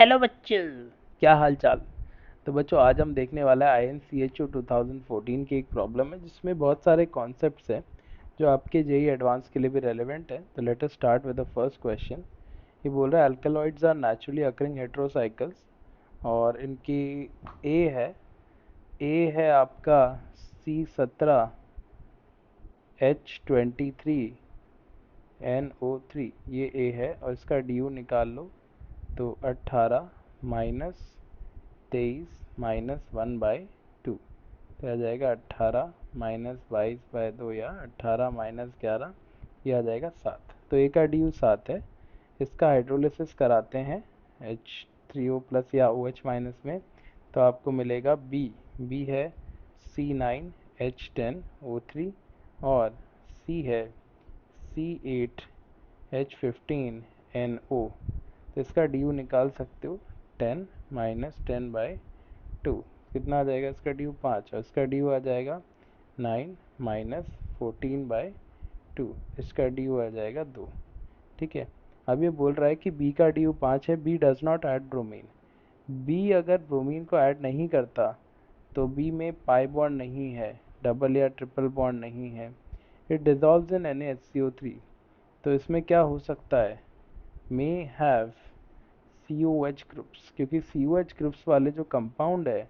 Hello बच्चों, क्या हाल चाल। तो बच्चों आज हम देखने वाला है INCHO 2014 की एक प्रॉब्लम है जिसमें बहुत सारे कॉन्सेप्ट्स हैं जो आपके जेई एडवांस के लिए भी रेलेवेंट है। तो let us start with the first question. ये बोल रहा है अल्कलॉइड्स आर नेचुरली अकरिंग हेटेरोसाइकल्स और इनकी ए है आपका C17H23NO3, ये ए है और इसका डी निकाल लो। तो 18 माइनस 23 - 1/2, तो आ जाएगा 18 - 22/2 या 18 - 11, ये आ जाएगा 7। तो ए का डी 7 है। इसका हाइड्रोलिसिस कराते हैं H3O प्लस या OH माइनस में, तो आपको मिलेगा बी। बी है C9H10O3 और सी है C8H15NO। तो इसका डी निकाल सकते हो। 10 - 10/2, कितना आ जाएगा इसका ड्यू 5 और इसका ड्यू आ जाएगा 9 - 14/2, इसका ड्यू आ जाएगा 2। ठीक है। अब ये बोल रहा है कि बी का ड्यू 5 है। B does not add bromine. B अगर ब्रोमीन को ऐड नहीं करता तो बी में पाई बॉन्ड नहीं है, डबल या ट्रिपल बॉन्ड नहीं है। It dissolves in NaHCO3। तो इसमें क्या हो सकता है, मे हैव COH ग्रुप्स, क्योंकि COH ग्रुप्स वाले जो कंपाउंड है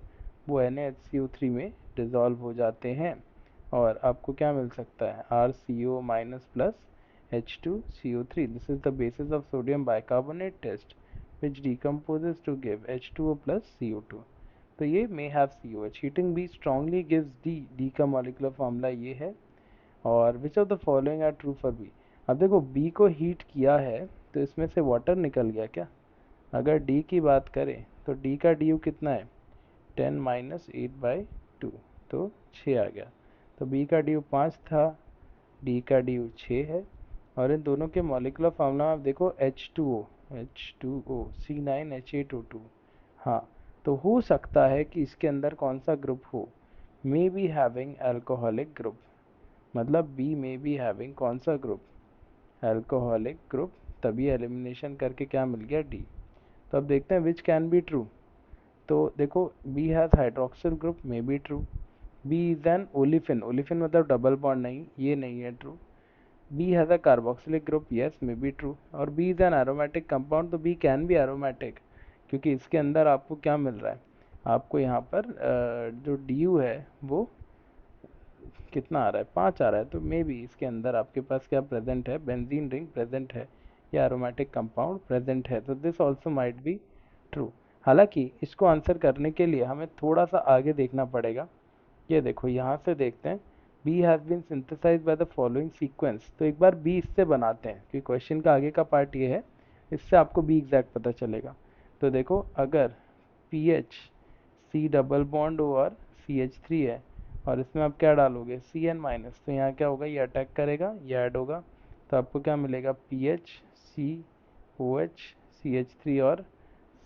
वो NaHCO3 में डिज़ोल्व हो जाते हैं और आपको क्या मिल सकता है RCO minus plus H2CO3। This is the basis of sodium bicarbonate test which decomposes to give H2O plus CO2। तो ये may have COH। Heating B strongly gives D का molecular formula ये है। और which of the following are true for B. अब देखो B को heat किया है तो इसमें से वाटर निकल गया क्या। अगर डी की बात करें तो डी का डी यू कितना है 10 - 8/2, तो 6 आ गया। तो बी का डी यू 5 था, डी का डी यू 6 है। और इन दोनों के मॉलिकुलर फार्मूला में आप देखो H2O C9H8O2। हाँ, तो हो सकता है कि इसके अंदर कौन सा ग्रुप हो, may be having alcoholic group. मतलब बी में बी हैविंग कौन सा ग्रुप, अल्कोहलिक ग्रुप। तभी एलिमिनेशन करके क्या मिल गया डी। तो अब देखते हैं विच कैन बी ट्रू। तो देखो B has hydroxyl group, may be true. B is an olefin, olefin मतलब डबल बॉन्ड नहीं, ये नहीं है true. B has a carboxylic group, yes may be true. और B is an aromatic compound, तो B can be aromatic, क्योंकि इसके अंदर आपको क्या मिल रहा है, आपको यहाँ पर जो डी यू है वो कितना आ रहा है 5 आ रहा है। तो मे बी इसके अंदर आपके पास क्या प्रेजेंट है, बेंजीन रिंग प्रेजेंट है या एरोमेटिक कंपाउंड प्रेजेंट है। तो this also might be true. हालांकि इसको आंसर करने के लिए हमें थोड़ा सा आगे देखना पड़ेगा। ये देखो यहाँ से देखते हैं, B has been synthesised by the following sequence. तो एक बार बी इससे बनाते हैं क्योंकि क्वेश्चन का आगे का पार्ट ये है, इससे आपको बी एग्जैक्ट पता चलेगा। तो देखो अगर P H C double bond और CH3 है और इसमें आप क्या डालोगे CN माइनस, तो यहाँ क्या होगा, ये अटैक करेगा, ये ऐड होगा। तो आपको क्या मिलेगा PH COH CH3 और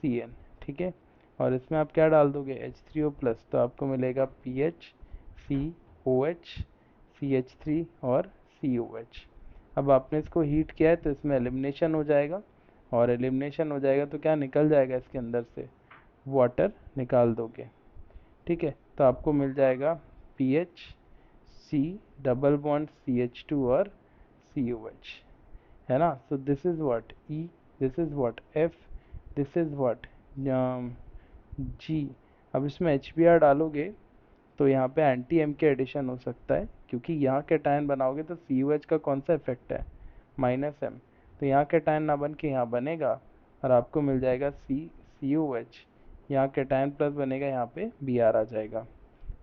CN। ठीक है। और इसमें आप क्या डाल दोगे H3O प्लस, तो आपको मिलेगा PH COH CH3 और COH। अब आपने इसको हीट किया है तो इसमें एलिमिनेशन हो जाएगा और एलिमिनेशन हो जाएगा तो क्या निकल जाएगा इसके अंदर से, वाटर निकाल दोगे। ठीक है। तो आपको मिल जाएगा PH C double bond CH2 और COH, है ना। So this is what E, this is what F, this is what G। अब इसमें HBr डालोगे तो यहाँ पे एंटी एम के एडिशन हो सकता है, क्योंकि यहाँ कैटायन बनाओगे तो COH का कौन सा इफेक्ट है, -M। तो यहाँ कैटायन ना बन के यहाँ बनेगा और आपको मिल जाएगा COH। यहाँ कैटायन प्लस बनेगा, यहाँ पे Br आ जाएगा।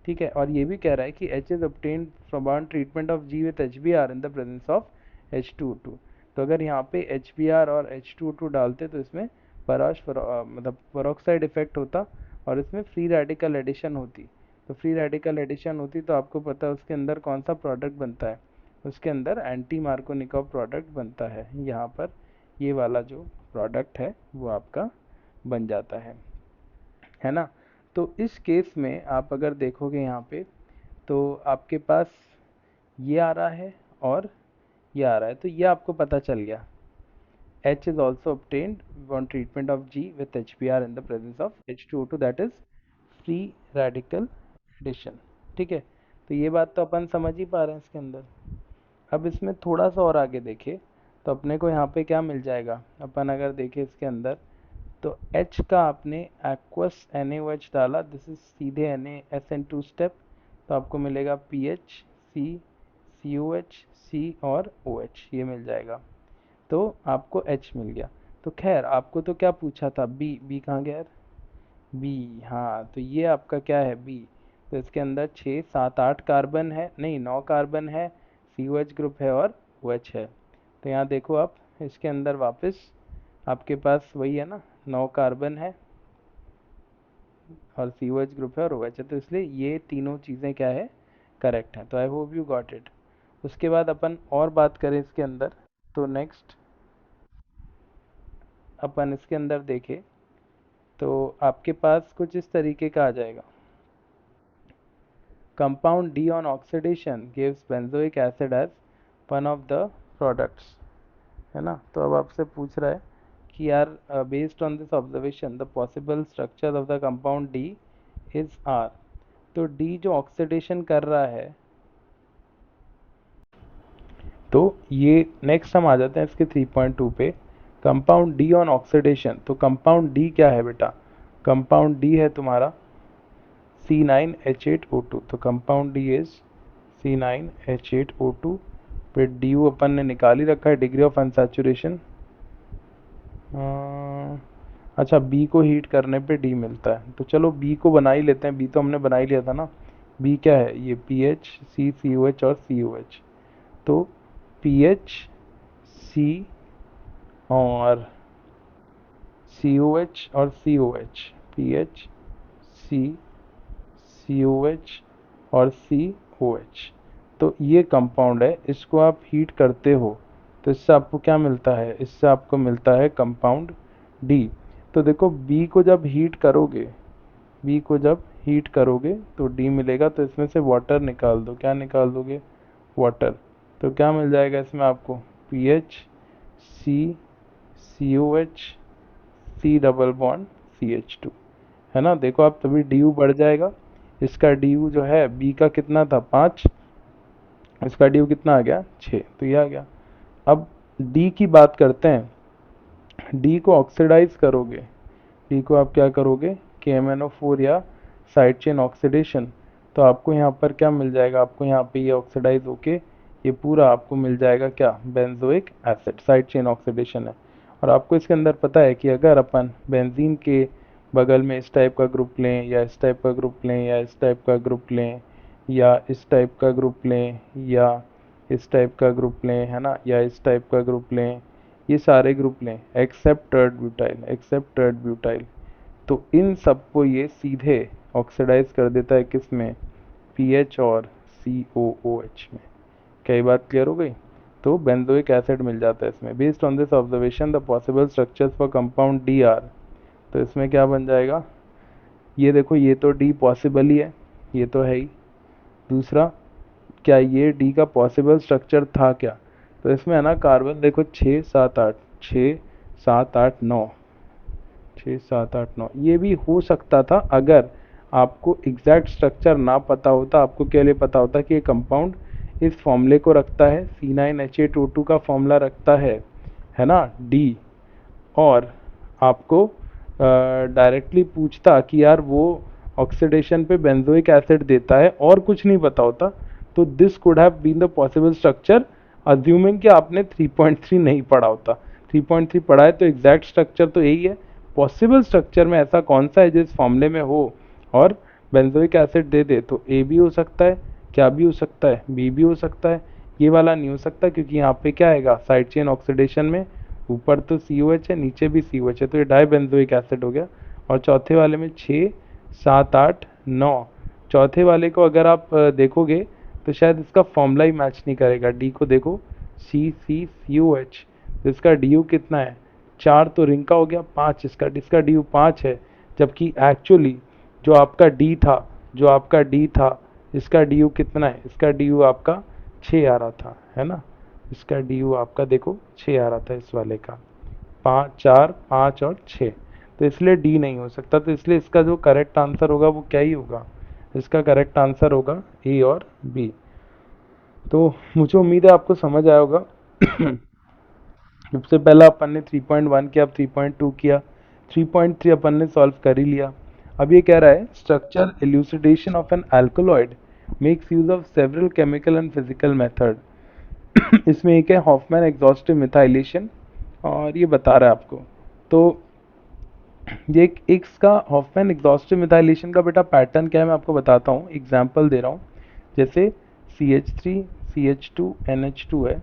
ठीक है। और ये भी कह रहा है कि H is obtained from treatment of G with HBr in the presence of H2O2। तो अगर यहाँ पे HBr और H2O2 डालते तो इसमें मतलब पेरोक्साइड इफेक्ट होता और इसमें फ्री रेडिकल एडिशन होती। तो फ्री रेडिकल एडिशन होती तो आपको पता है उसके अंदर कौन सा प्रोडक्ट बनता है, उसके अंदर एंटी मार्कोनिकॉव प्रोडक्ट बनता है। यहाँ पर ये वाला जो प्रोडक्ट है वो आपका बन जाता है ना। तो इस केस में आप अगर देखोगे यहाँ पे तो आपके पास ये आ रहा है और ये आ रहा है, तो ये आपको पता चल गया H is also obtained on treatment of G with HBr in the presence of H2O2, that is free radical addition। ठीक है, तो ये बात तो अपन समझ ही पा रहे हैं इसके अंदर। अब इसमें थोड़ा सा और आगे देखें तो अपने को यहाँ पे क्या मिल जाएगा, अपन अगर देखें इसके अंदर तो H का आपने एक्वस NaOH डाला, दिस इज सीधे NaSN2 स्टेप, तो आपको मिलेगा PH C COH C और OH, ये मिल जाएगा। तो आपको H मिल गया। तो खैर आपको तो क्या पूछा था, बी कहाँ गया यार, बी, हाँ तो ये आपका क्या है बी। तो इसके अंदर 6 7 8 कार्बन है, नहीं 9 कार्बन है, COH ग्रुप है और OH है। तो यहाँ देखो आप इसके अंदर वापस आपके पास वही है ना, 9 कार्बन है और COH ग्रुप है और OH है, तो इसलिए ये तीनों चीज़ें क्या है, करेक्ट है। तो I hope you got it. उसके बाद अपन और बात करें इसके अंदर, तो नेक्स्ट अपन इसके अंदर देखें तो आपके पास कुछ इस तरीके का आ जाएगा, compound D on oxidation gives benzoic acid as one of the products, है ना। तो अब आपसे पूछ रहा है कि यार based on this observation the possible structure of the compound D is are. तो डी जो ऑक्सीडेशन कर रहा है, तो ये नेक्स्ट हम आ जाते हैं इसके 3.2 पे, कंपाउंड डी ऑन ऑक्सीडेशन। तो कंपाउंड डी क्या है बेटा, कंपाउंड डी है तुम्हारा C9H8O2। तो कंपाउंड डी इज C9H8O2। फिर डी यू अपन ने निकाल ही रखा है, डिग्री ऑफ अनसैचुरेशन। अच्छा, बी को हीट करने पे डी मिलता है, तो चलो बी को बना ही लेते हैं, बी तो हमने बना ही लिया था ना। बी क्या है, ये PH C COH और COH। तो PH C और COH और COH, PH C COH और COH। तो ये कंपाउंड है, इसको आप हीट करते हो तो इससे आपको क्या मिलता है, इससे आपको मिलता है कंपाउंड डी। तो देखो बी को जब हीट करोगे, बी को जब हीट करोगे तो डी मिलेगा, तो इसमें से वाटर निकाल दो, क्या निकाल दोगे, वाटर। तो क्या मिल जाएगा इसमें आपको, PH C COH C double bond CH2, है ना। देखो आप तभी डी बढ़ जाएगा, इसका डी जो है बी का कितना था 5, इसका डी कितना आ गया 6, तो ये आ गया। अब डी की बात करते हैं, डी को ऑक्सीडाइज करोगे, डी को आप क्या करोगे KMnO4 या साइड चेन ऑक्सीडेशन, तो आपको यहाँ पर क्या मिल जाएगा, आपको यहाँ पे ये ऑक्सीडाइज होके ये पूरा आपको मिल जाएगा क्या, benzoic acid, side chain oxidation है। और आपको इसके अंदर पता है कि अगर अपन बेंजीन के बगल में इस टाइप का ग्रुप लें या इस टाइप का ग्रुप लें या इस टाइप का ग्रुप लें या इस टाइप का ग्रुप लें या इस टाइप का ग्रुप लें, है ना, या इस टाइप का ग्रुप लें, ये सारे ग्रुप लें except tert butyl, except tert butyl, तो इन सबको ये सीधे ऑक्सीडाइज कर देता है किस में, PH और COOH में। क्या ये बात क्लियर हो गई। तो बेंजोइक एसिड मिल जाता है इसमें। Based on this observation the possible structures for compound D R, तो इसमें क्या बन जाएगा, ये देखो ये तो डी पॉसिबल ही है, ये तो है ही। दूसरा, क्या ये डी का पॉसिबल स्ट्रक्चर था क्या, तो इसमें है ना कार्बन देखो 6 7 8, 6 7 8 9, 6 7 8 9, ये भी हो सकता था अगर आपको एग्जैक्ट स्ट्रक्चर ना पता होता, आपको क्या लिए पता होता कि ये कंपाउंड इस फॉर्मूले को रखता है, C9H8O2 का फॉर्मूला रखता है ना डी, और आपको डायरेक्टली पूछता कि यार वो ऑक्सीडेशन पे बेंजोइक एसिड देता है और कुछ नहीं पता होता, तो this could have been the possible structure, assuming कि आपने 3.3 नहीं पढ़ा होता। 3.3 पढ़ा है तो एग्जैक्ट स्ट्रक्चर तो यही है। पॉसिबल स्ट्रक्चर में ऐसा कौन सा है जिस फॉर्मूले में हो और बेंजोइक एसिड दे दे, तो ए भी हो सकता है, क्या भी हो सकता है, बी भी हो सकता है, ये वाला नहीं हो सकता क्योंकि यहाँ पे क्या आएगा साइड चेन ऑक्सीडेशन में, ऊपर तो COH है नीचे भी COH है, तो ये डाई बेंजोइक एसिड हो गया। और चौथे वाले में 6 7 8 9, चौथे वाले को अगर आप देखोगे तो शायद इसका फॉर्मूला ही मैच नहीं करेगा। डी को देखो CCCOH, तो इसका DU कितना है 4, तो रिंग का हो गया 5, इसका DU 5 है, जबकि एक्चुअली जो आपका डी था, जो आपका डी था, इसका DU कितना है, इसका DU आपका 6 आ रहा था, है ना, इसका DU आपका देखो 6 आ रहा था इस वाले का। 5, 4, 5 और 6। तो इसलिए डी नहीं हो सकता, तो इसलिए इसका जो करेक्ट आंसर होगा वो क्या ही होगा, इसका करेक्ट आंसर होगा ए और बी। तो मुझे उम्मीद है आपको समझ आया होगा। सबसे पहला अपन ने 3.1 किया, अब 3.2 किया, 3.3 अपन ने सॉल्व कर ही लिया। अब ये कह रहा है structure elucidation of an alkaloid makes use of several chemical and physical method. इसमें एक है हॉफमैन एग्जॉस्टिव मिथाइलेशन, और ये बता रहा है आपको। तो ये एक इसका हॉफमैन एग्जॉस्टिव मिथाइलेशन का बेटा पैटर्न क्या है मैं आपको बताता हूँ, एग्जाम्पल दे रहा हूँ। जैसे CH3 CH2 NH2 है,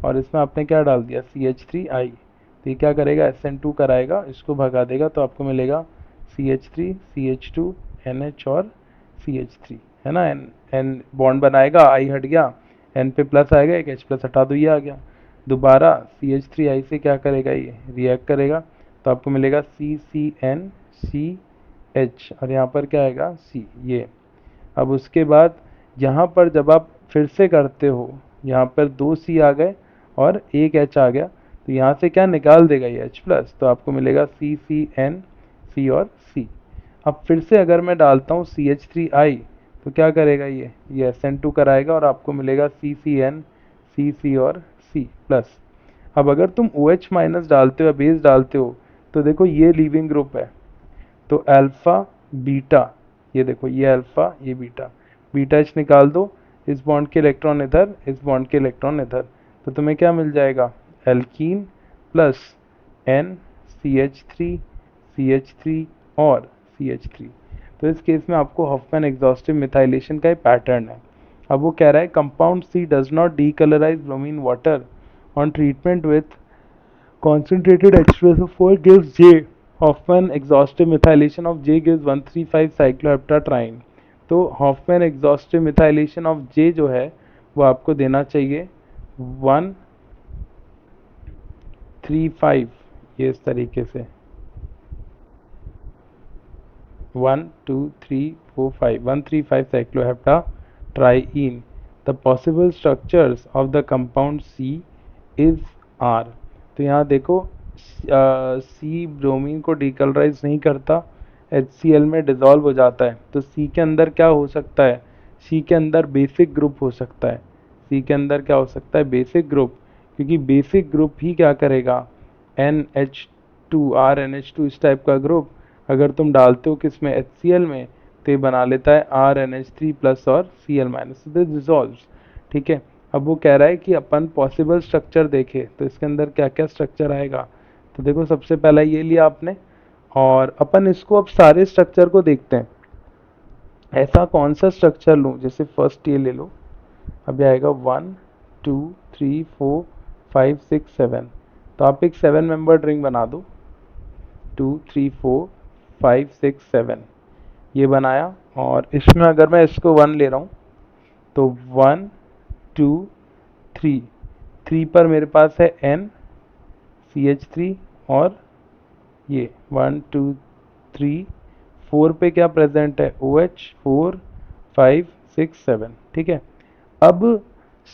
और इसमें आपने क्या डाल दिया CH3I, तो ये क्या करेगा SN2 कराएगा, इसको भगा देगा, तो आपको मिलेगा CH3 CH2 NH और CH3, है ना। N N बॉन्ड बनाएगा, I हट गया, N पे प्लस आएगा, एक H प्लस हटा दो, ये आ गया। दोबारा CH3I से क्या करेगा, ये रिएक्ट करेगा, तो आपको मिलेगा CCNCH, और यहाँ पर क्या आएगा C, ये। अब उसके बाद यहाँ पर जब आप फिर से करते हो, यहाँ पर 2 C आ गए और एक H आ गया, तो यहाँ से क्या निकाल देगा ये H प्लस, तो आपको मिलेगा CCN C और C। अब फिर से अगर मैं डालता हूँ CH3I, तो क्या करेगा ये SN2 कराएगा, और आपको मिलेगा CCN CC और C प्लस। अब अगर तुम OH माइनस डालते हो, बेस डालते हो, तो देखो ये लीविंग ग्रुप है, तो अल्फा बीटा, ये देखो ये अल्फा ये बीटा, बीटा एच निकाल दो, इस बॉन्ड के इलेक्ट्रॉन इधर, इस बॉन्ड के इलेक्ट्रॉन इधर, तो तुम्हें क्या मिल जाएगा एल्कीन प्लस N CH3 और CH3। तो इस केस में आपको हॉफमैन एग्जॉस्टिव मिथाइलेशन का पैटर्न है। अब वो कह रहा है compound C does not decolourise bromine water on treatment with concentrated H2SO4 gives J. Hoffman exhaustive methylation of J gives 135 cycloheptatriene। तो Hoffman exhaustive methylation of J जो है वो आपको देना चाहिए 135, ये इस तरीके से 135 cycloheptatriene। The possible structures of the compound C is R। तो यहाँ देखो सी ब्रोमीन को डीकलराइज नहीं करता, HCl में डिजॉल्व हो जाता है, तो सी के अंदर क्या हो सकता है, सी के अंदर बेसिक ग्रुप हो सकता है। सी के अंदर क्या हो सकता है, बेसिक ग्रुप, क्योंकि बेसिक ग्रुप ही क्या करेगा NH2 RNH2 इस टाइप का ग्रुप अगर तुम डालते हो किसमें HCl में, तो ये बना लेता है RNH3 प्लस और Cl माइनस, दिस डिजॉल्व्स। ठीक है। अब वो कह रहा है कि अपन पॉसिबल स्ट्रक्चर देखे तो इसके अंदर क्या क्या स्ट्रक्चर आएगा। तो देखो सबसे पहला ये लिया आपने, और अपन इसको अब सारे स्ट्रक्चर को देखते हैं, ऐसा कौन सा स्ट्रक्चर लूँ। जैसे फर्स्ट ये ले लो, अब ये आएगा 1 2 3 4 5 6 7, तो आप एक 7 मेंबर रिंग बना दो, 2 3 4 5 6 7, ये बनाया। और इसमें अगर मैं इसको 1 ले रहा हूँ, तो 1 2 3, 3 पर मेरे पास है N CH3, और ये 1 2 3 4 पे क्या प्रेजेंट है OH 4 5 6 7। ठीक है। अब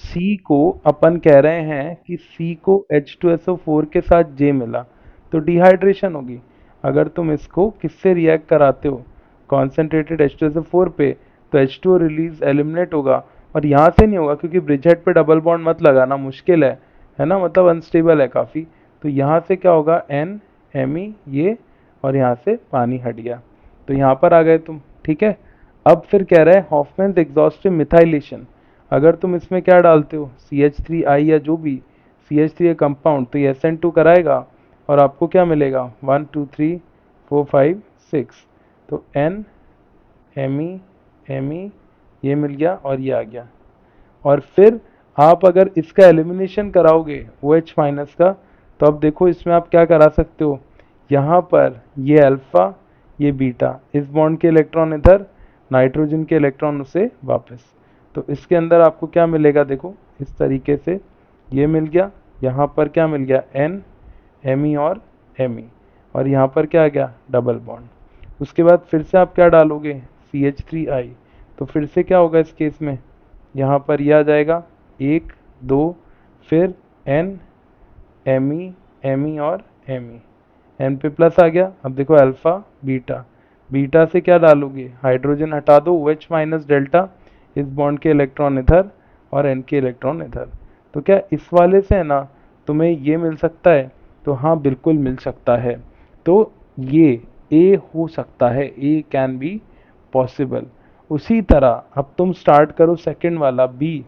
C को अपन कह रहे हैं कि C को H2SO4 के साथ J मिला, तो डिहाइड्रेशन होगी। अगर तुम इसको किससे रिएक्ट कराते हो, कॉन्सेंट्रेटेड H2SO4 पे, तो H2O रिलीज एलिमिनेट होगा, और यहाँ से नहीं होगा क्योंकि ब्रिजहेड पे डबल बॉन्ड मत लगाना, मुश्किल है ना, मतलब अनस्टेबल है काफ़ी। तो यहाँ से क्या होगा N Me ये, और यहाँ से पानी हट गया, तो यहाँ पर आ गए तुम। ठीक है। अब फिर कह रहा है हॉफमैन्स एग्जॉस्टिव मिथाइलेशन, अगर तुम इसमें क्या डालते हो CH3I या जो भी CH3 कंपाउंड, तो ये SN2 कराएगा, और आपको क्या मिलेगा 1 2 3 4 5 6, तो N Me ये मिल गया और ये आ गया। और फिर आप अगर इसका एलिमिनेशन कराओगे OH माइनस का, तो अब देखो इसमें आप क्या करा सकते हो, यहाँ पर ये अल्फा ये बीटा, इस बॉन्ड के इलेक्ट्रॉन इधर, नाइट्रोजन के इलेक्ट्रॉन उसे वापस, तो इसके अंदर आपको क्या मिलेगा, देखो इस तरीके से ये मिल गया, यहाँ पर क्या मिल गया N Me और Me, और यहाँ पर क्या आ गया डबल बॉन्ड। उसके बाद फिर से आप क्या डालोगे CH3I, तो फिर से क्या होगा इस केस में, यहाँ पर यह आ जाएगा 1 2, फिर N Me और एमी। एन पे प्लस आ गया। अब देखो अल्फा बीटा, बीटा से क्या डालोगे, हाइड्रोजन हटा दो, OH माइनस डेल्टा, इस बॉन्ड के इलेक्ट्रॉन इधर और एन के इलेक्ट्रॉन इधर। तो क्या इस वाले से है ना तुम्हें ये मिल सकता है? तो हाँ बिल्कुल मिल सकता है। तो ये ए हो सकता है, ए कैन बी पॉसिबल। उसी तरह अब तुम स्टार्ट करो सेकंड वाला बी।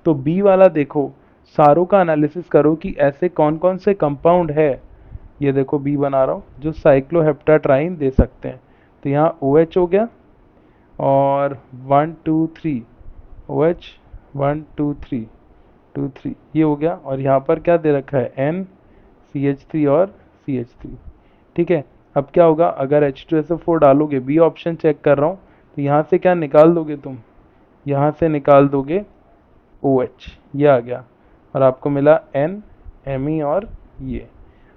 तो बी वाला देखो, सारों का एनालिसिस करो कि ऐसे कौन कौन से कंपाउंड है, ये देखो बी बना रहा हूँ, जो साइक्लोहेप्टाट्राइन दे सकते हैं। तो यहाँ OH हो गया और 1 2 3 OH, 1 2 3 ये हो गया। और यहाँ पर क्या दे रखा है, NCH3 और CH3। ठीक है। अब क्या होगा, अगर H2SO4 डालोगे, बी ऑप्शन चेक कर रहा हूँ, तो यहाँ से क्या निकाल दोगे तुम, यहाँ से निकाल दोगे OH, ये आ गया। और आपको मिला N, Me और ये।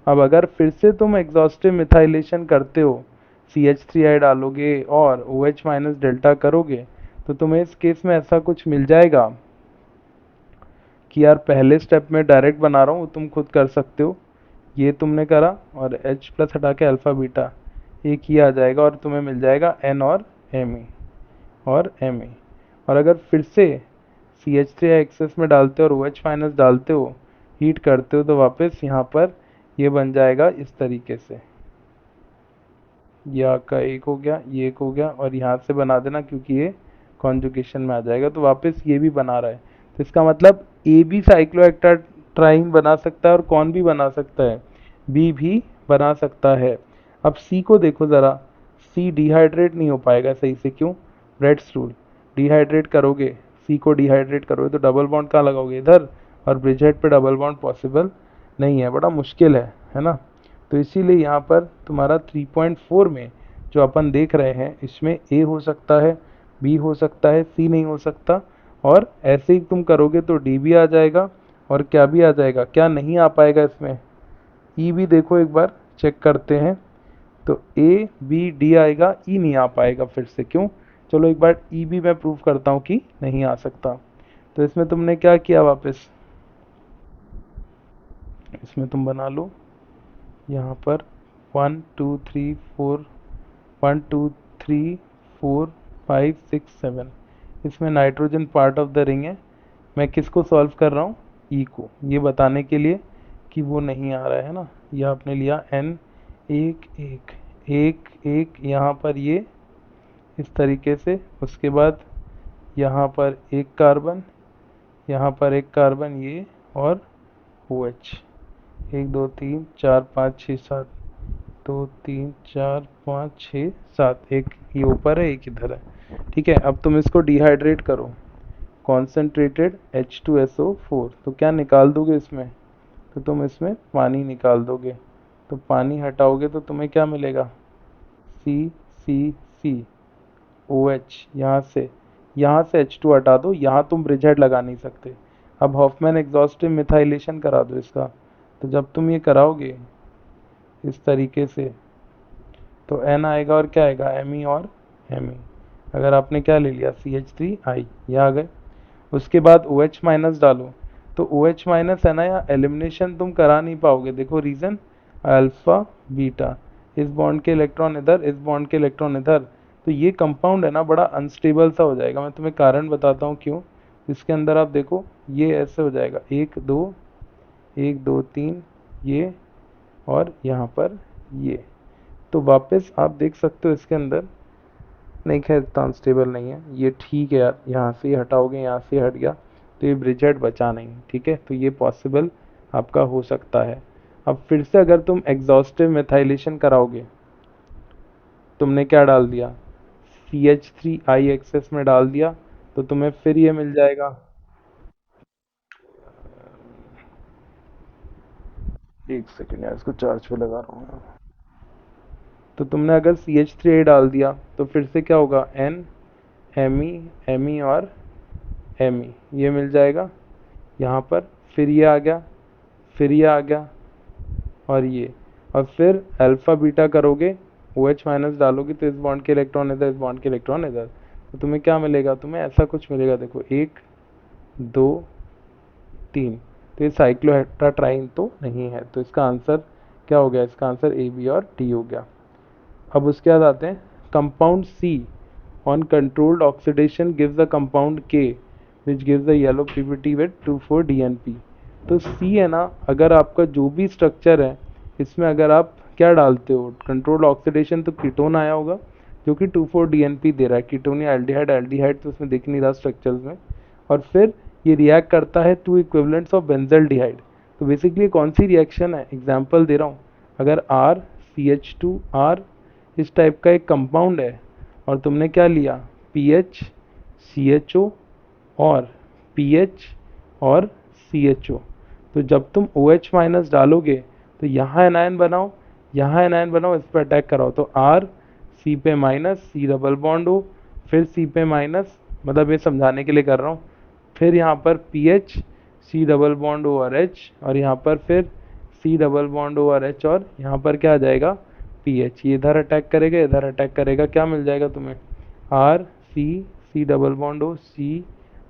अब अगर फिर से तुम एग्जॉस्टिव मिथाइलेशन करते हो, CH3I डालोगे और OH माइनस डेल्टा करोगे, तो तुम्हें इस केस में ऐसा कुछ मिल जाएगा कि यार पहले स्टेप में डायरेक्ट बना रहा हूँ, तुम खुद कर सकते हो। ये तुमने करा और H प्लस हटा के अल्फा बीटा, एक ये आ जाएगा और तुम्हें मिल जाएगा N और Me और Me। और अगर फिर से CH3 एक्सेस में डालते हो और OH माइनस डालते हो, हीट करते हो, तो वापस यहाँ पर ये बन जाएगा इस तरीके से। ये आपका एक हो गया, ये एक हो गया, और यहाँ से बना देना क्योंकि ये कॉन्जुगेशन में आ जाएगा, तो वापस ये भी बना रहा है। तो इसका मतलब ए भी साइक्लोहेक्टाट्राइन बना सकता है और कौन भी बना सकता है, बी भी बना सकता है। अब सी को देखो ज़रा, सी डिहाइड्रेट नहीं हो पाएगा सही से, क्यों, ब्रेड्स रूल, डिहाइड्रेट करोगे, सी को डिहाइड्रेट करोगे तो डबल बॉन्ड कहाँ लगाओगे, इधर, और ब्रिजहेड पे डबल बॉन्ड पॉसिबल नहीं है, बड़ा मुश्किल है ना। तो इसीलिए यहाँ पर तुम्हारा 3.4 में जो अपन देख रहे हैं, इसमें ए हो सकता है, बी हो सकता है, सी नहीं हो सकता। और ऐसे ही तुम करोगे तो डी भी आ जाएगा, और क्या भी आ जाएगा, क्या नहीं आ पाएगा इसमें, ई भी देखो एक बार चेक करते हैं। तो ए बी डी आएगा, ई नहीं आ पाएगा फिर से, क्यों, चलो एक बार ई भी मैं प्रूव करता हूँ कि नहीं आ सकता। तो इसमें तुमने क्या किया, वापस इसमें तुम बना लो यहाँ पर 1 2 3 4, 1 2 3 4 5 6 7, इसमें nitrogen part of the ring है। मैं किसको सॉल्व कर रहा हूँ, ई को, ये बताने के लिए कि वो नहीं आ रहा है ना। ये आपने लिया N, एक एक एक एक, यहाँ पर ये इस तरीके से, उसके बाद यहाँ पर एक कार्बन, यहाँ पर एक कार्बन, ये और OH, 1 2 3 4 5 6 7, 2 3 4 5 6 7, एक ये ऊपर है, एक इधर है। ठीक है। अब तुम इसको डिहाइड्रेट करो, कॉन्सेंट्रेटेड H2SO4, तो क्या निकाल दोगे इसमें, तो तुम इसमें पानी निकाल दोगे। तो पानी हटाओगे तो तुम्हें क्या मिलेगा, C OH, यहाँ से H2 हटा दो, यहाँ तुम ब्रिजहेड लगा नहीं सकते। अब हॉफमैन एग्जॉस्टिव मिथाइलेशन करा दो इसका। तो जब तुम ये कराओगे इस तरीके से, तो N आएगा और क्या आएगा, Me और Me। अगर आपने क्या ले लिया, CH3I, ये आ गए। उसके बाद OH माइनस डालो, तो OH माइनस है ना, या एलिमिनेशन तुम करा नहीं पाओगे। देखो रीज़न, अल्फा बीटा, इस बॉन्ड के इलेक्ट्रॉन इधर, इस बॉन्ड के इलेक्ट्रॉन इधर, तो ये कंपाउंड है ना बड़ा अनस्टेबल सा हो जाएगा। मैं तुम्हें कारण बताता हूँ क्यों। इसके अंदर आप देखो ये ऐसे हो जाएगा, 1 2 ये, और यहाँ पर ये। तो वापस आप देख सकते हो इसके अंदर, नहीं खैर इतना अनस्टेबल नहीं है ये, ठीक है यार, यहाँ से हटाओगे, यहाँ से हट गया, तो ये ब्रिजहेड बचा नहीं। ठीक है, तो ये पॉसिबल आपका हो सकता है। अब फिर से अगर तुम एग्जॉस्टिव मेथाइलेशन कराओगे, तुमने क्या डाल दिया, CH3I एक्सेस में डाल दिया, तो तुम्हें फिर ये मिल जाएगा। एक सेकेंड यार, इसको चार्ज पे लगा रहा हूँ। तो तुमने अगर CH3I डाल दिया, तो फिर से क्या होगा, N, Me और Me, ये मिल जाएगा यहाँ पर। फिर ये आ गया, फिर ये आ गया, और ये, और फिर अल्फा बीटा करोगे, OH माइनस डालोगे, तो इस बॉन्ड के इलेक्ट्रॉन इधर, इस बॉन्ड के इलेक्ट्रॉन इधर, तो तुम्हें क्या मिलेगा, तुम्हें ऐसा कुछ मिलेगा। देखो 1 2 3, तो ये साइक्लोहेक्टाट्राइन तो नहीं है, तो इसका आंसर क्या हो गया इसका आंसर, ए बी और डी हो गया। अब उसके बाद आते हैं compound C on controlled oxidation gives the compound K which gives the yellow PPT with 2,4 DNP. तो सी है ना, अगर आपका जो भी स्ट्रक्चर है इसमें अगर आप क्या डालते हो कंट्रोल्ड ऑक्सीडेशन, तो कीटोन आया होगा जो कि 2,4 डीएनपी दे रहा है। कीटोन या एल्डिहाइड, एल्डिहाइड तो उसमें दिख नहीं रहा स्ट्रक्चर्स में। और फिर ये रिएक्ट करता है टू इक्विवेलेंट्स ऑफ बेंजल्डिहाइड। तो बेसिकली कौन सी रिएक्शन है, एग्जांपल दे रहा हूँ, अगर R C H two R इस टाइप का एक कंपाउंड है और तुमने क्या लिया, P H C H O और पी एच और सी एच ओ, तो जब तुम ओ एच माइनस डालोगे तो यहाँ एनायन बनाओ, यहाँ एनायन बनाओ, इस पर अटैक कराओ, तो आर सी पे माइनस सी डबल बॉन्ड हो, फिर सी पे माइनस, मतलब ये समझाने के लिए कर रहा हूँ, फिर यहाँ पर P H C double bond over H, और यहाँ पर फिर C double bond over H, और यहाँ पर क्या आ जाएगा पी एच, ये इधर अटैक करेगा इधर अटैक करेगा, क्या मिल जाएगा तुम्हें, R C C double bond O C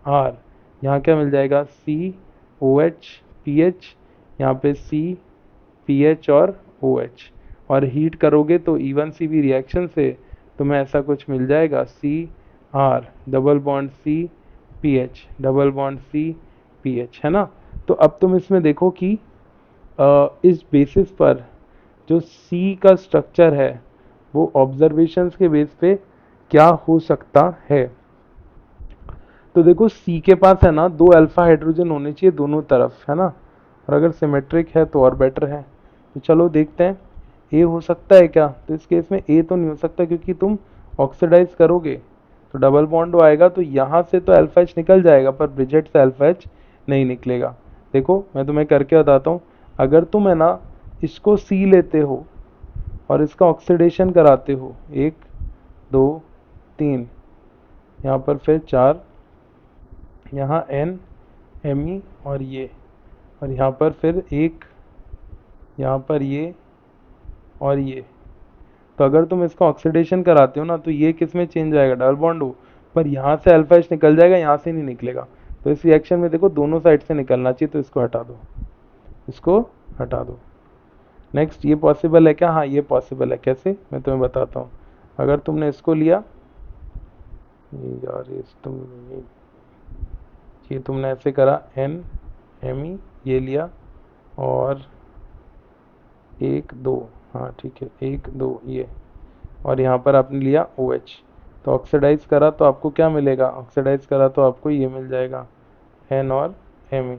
R, यहाँ क्या मिल जाएगा C O H P H, यहाँ पे सी पी एच और ओ एच, और हीट करोगे तो इवन सी बी रिएक्शन से तुम्हें ऐसा कुछ मिल जाएगा, C R double bond C P H double bond C P H, है ना। तो अब तुम इसमें देखो कि इस बेसिस पर जो सी का स्ट्रक्चर है वो ऑब्जर्वेशंस के बेस पे क्या हो सकता है। तो देखो सी के पास है ना दो अल्फा हाइड्रोजन होने चाहिए दोनों तरफ, है ना, और अगर सिमेट्रिक है तो और बेटर है। तो चलो देखते हैं ए हो सकता है क्या, तो इस केस में ए तो नहीं हो सकता क्योंकि तुम ऑक्सीडाइज करोगे तो डबल बॉन्ड आएगा, तो यहाँ से तो अल्फा एच निकल जाएगा पर ब्रिजेट से अल्फा एच नहीं निकलेगा। देखो मैं तुम्हें करके बताता हूँ, अगर तुम है ना इसको सी लेते हो और इसका ऑक्सीडेशन कराते हो, एक दो तीन, यहाँ पर फिर चार, यहाँ एन एम ई और यहाँ पर फिर एक, यहाँ पर ये और ये, तो अगर तुम इसका ऑक्सीडेशन कराते हो ना तो ये किस में चेंज आएगा, डबल बॉन्ड हो, पर यहाँ से अल्फा एच निकल जाएगा, यहाँ से नहीं निकलेगा। तो इस रिएक्शन में देखो दोनों साइड से निकलना चाहिए, तो इसको हटा दो, इसको हटा दो। नेक्स्ट ये पॉसिबल है क्या, हाँ ये पॉसिबल है, कैसे मैं तुम्हें बताता हूँ। अगर तुमने इसको लिया, यार ये तुमने ऐसे करा एन एम ई, ये लिया और एक दो, हाँ ठीक है एक दो ये, और यहाँ पर आपने लिया ओ एच, तो ऑक्सीडाइज करा तो आपको क्या मिलेगा, ऑक्सीडाइज करा तो आपको ये मिल जाएगा एन और M E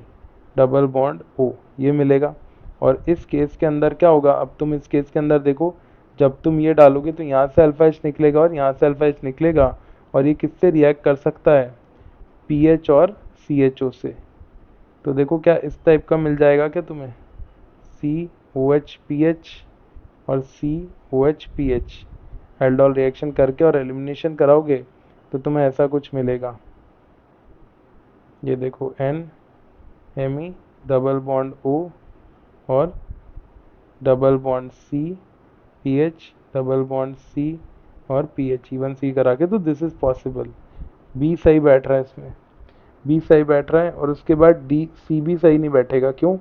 double bond O, ये मिलेगा। और इस केस के अंदर क्या होगा, अब तुम इस केस के अंदर देखो, जब तुम ये डालोगे तो यहाँ से अल्फा एच निकलेगा और यहाँ से अल्फा एच निकलेगा, और ये किससे रिएक्ट कर सकता है, पी एच और सी एच ओ से। तो देखो क्या इस टाइप का मिल जाएगा क्या तुम्हें, C O H P H और C O H P H, aldol reaction करके और एलिमिनेशन कराओगे तो तुम्हें ऐसा कुछ मिलेगा, ये देखो N M E double bond O और double bond C P H double bond C और पी एच इवन सी करा के, तो दिस इज पॉसिबल। बी सही बैठ रहा है इसमें, बी सही बैठ रहा है, और उसके बाद डी सी भी सही नहीं बैठेगा, क्यों,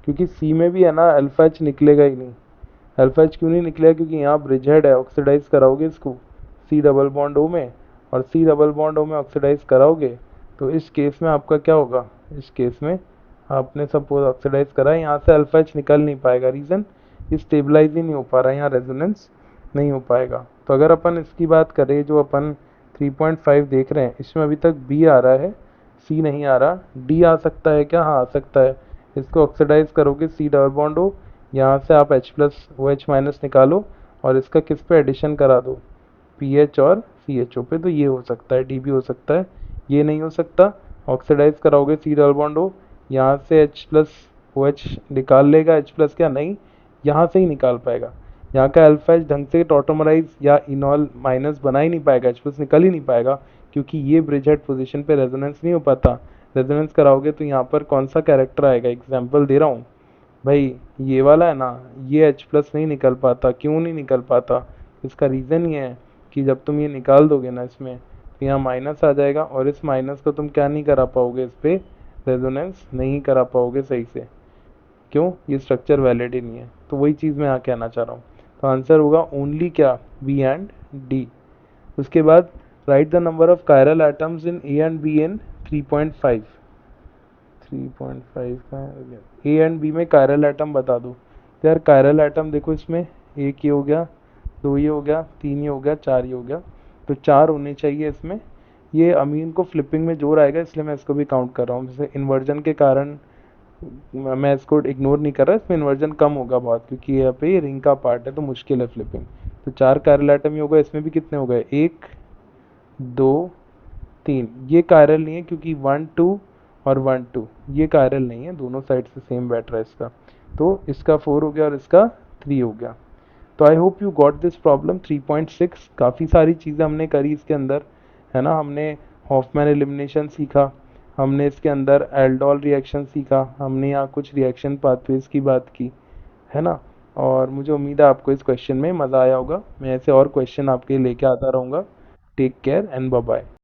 क्योंकि सी में भी है ना अल्फा एच निकलेगा ही नहीं। अल्फा एच क्यों नहीं निकलेगा, क्योंकि यहाँ ब्रिज हेड है, ऑक्सीडाइज कराओगे इसको सी डबल बॉन्ड ओ में, और सी डबल बॉन्ड ओ में ऑक्सीडाइज कराओगे, तो इस केस में आपका क्या होगा, इस केस में आपने सपोज ऑक्सीडाइज करा है, यहाँ से अल्फा एच निकल नहीं पाएगा, रीज़न ये स्टेबलाइज ही नहीं हो पा रहा है, यहाँ रेजोनेंस नहीं हो पाएगा। तो अगर अपन इसकी बात करें, जो अपन 3.5 देख रहे हैं इसमें अभी तक बी आ रहा है, सी नहीं आ रहा, डी आ सकता है क्या, हाँ आ सकता है। इसको ऑक्सीडाइज करोगे सी डबल बॉन्ड हो, यहाँ से आप H plus O H minus निकालो और इसका किस पे एडिशन करा दो, पी एच और सी एच ओ पे, तो ये हो सकता है, डी भी हो सकता है। ये नहीं हो सकता, ऑक्सीडाइज कराओगे सी डबल बॉन्ड हो, यहाँ से H प्लस ओ एच निकाल लेगा, H प्लस क्या नहीं, यहाँ से ही निकाल पाएगा, यहाँ का अल्फा एच ढंग से टॉटोमराइज या इनॉल माइनस बना ही नहीं पाएगा, H प्लस निकल ही नहीं पाएगा, क्योंकि ये ब्रिज हेड पोजिशन पे रेजोनेंस नहीं हो पाता। रेजोनेंस कराओगे तो यहाँ पर कौन सा कैरेक्टर आएगा, एग्जाम्पल दे रहा हूँ भाई, ये वाला है ना, ये H प्लस नहीं निकल पाता, क्यों नहीं निकल पाता, इसका रीज़न ये है कि जब तुम ये निकाल दोगे ना इसमें, तो यहाँ माइनस आ जाएगा, और इस माइनस को तुम क्या नहीं करा पाओगे, इस पर रेजोनेंस नहीं करा पाओगे सही से। क्यों? ये स्ट्रक्चर वैलिड ही नहीं है। तो वही चीज़ मैं यहाँ कहना चाह रहा हूँ। तो आंसर होगा ओनली क्या, बी एंड डी। उसके बाद right the number of chiral atoms in A and be in 3.5। 3.5 का ए एंड बी में कायरल एटम बता दो। तो यार कायरल एटम देखो, इसमें एक ये हो गया, दो ये हो गया, तीन ये हो गया, चार ये हो गया। तो चार होने चाहिए इसमें। ये अमीन को फ्लिपिंग में जोर आएगा, इसलिए मैं इसको भी काउंट कर रहा हूँ। जैसे इन्वर्जन के कारण मैं इसको इग्नोर नहीं कर रहा, इसमें इन्वर्जन कम होगा बहुत, क्योंकि यहाँ पे ये रिंग का पार्ट है तो मुश्किल है फ्लिपिंग। तो चार कायरल एटम ही होगा। इसमें भी कितने हो गए, एक, दो, तीन। ये कायरल नहीं है क्योंकि 1 2 और 1 2 ये कायरल नहीं है, दोनों साइड से सेम बैठ रहा है इसका। तो इसका 4 हो गया और इसका 3 हो गया। तो I hope you got this problem 3.6। काफ़ी सारी चीज़ें हमने करी इसके अंदर, है ना। हमने हॉफमैन एलिमिनेशन सीखा, हमने इसके अंदर एल्डोल रिएक्शन सीखा, हमने यहाँ कुछ रिएक्शन पाथवेज की बात की, है ना। और मुझे उम्मीद है आपको इस क्वेश्चन में मज़ा आया होगा। मैं ऐसे और क्वेश्चन आपके लेके आता रहूँगा। Take care and bye bye.